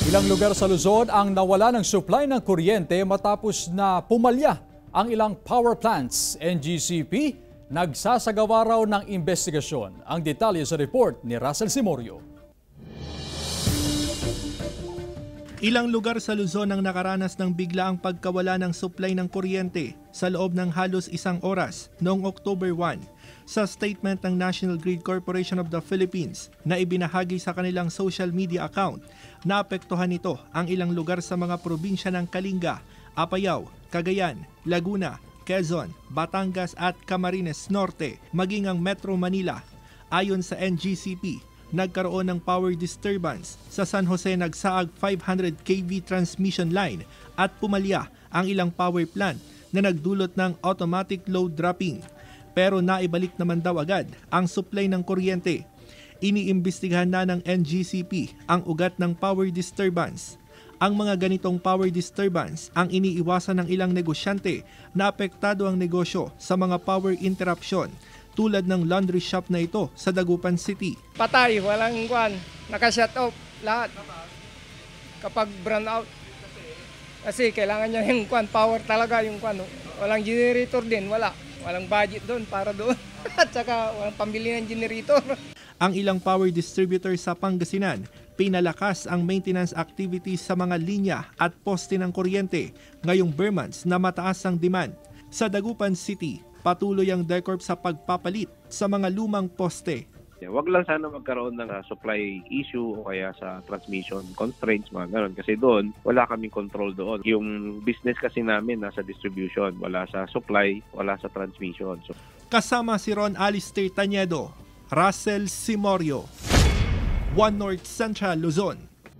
Ilang lugar sa Luzon ang nawala ng supply ng kuryente matapos na pumalya ang ilang power plants. NGCP nagsasagawa raw ng investigasyon. Ang detalye sa report ni Russell Simorio. Ilang lugar sa Luzon ang nakaranas ng biglaang pagkawala ng supply ng kuryente sa loob ng halos isang oras noong October 1. Sa statement ng National Grid Corporation of the Philippines na ibinahagi sa kanilang social media account, naapektuhan nito ang ilang lugar sa mga probinsya ng Kalinga, Apayao, Cagayan, Laguna, Quezon, Batangas at Camarines Norte, maging ang Metro Manila. Ayon sa NGCP, nagkaroon ng power disturbance sa San Jose nagsaag 500 kV transmission line at pumalya ang ilang power plant na nagdulot ng automatic load dropping. Pero naibalik naman daw agad ang supply ng kuryente. Iniimbestigahan na ng NGCP ang ugat ng power disturbance. Ang mga ganitong power disturbance ang iniiwasan ng ilang negosyante na apektado ang negosyo sa mga power interruption tulad ng laundry shop na ito sa Dagupan City. Patay, walang kwan, naka-shut off lahat kapag brown out. Kasi kailangan niya yung kwan, power talaga yung kwan. Walang generator din, walang budget doon para doon. At saka walang pambili ng generator. Ang ilang power distributor sa Pangasinan, pinalakas ang maintenance activities sa mga linya at poste ng kuryente ngayong bare months na mataas ang demand. Sa Dagupan City, patuloy ang DECORP sa pagpapalit sa mga lumang poste. Wag lang sana magkaroon ng supply issue o kaya sa transmission constraints, mga ganun. Kasi doon, wala kaming control doon. Yung business kasi namin nasa distribution, wala sa supply, wala sa transmission. Kasama si Ron Alistair Tañedo, Russell Simorio, One North Central Luzon.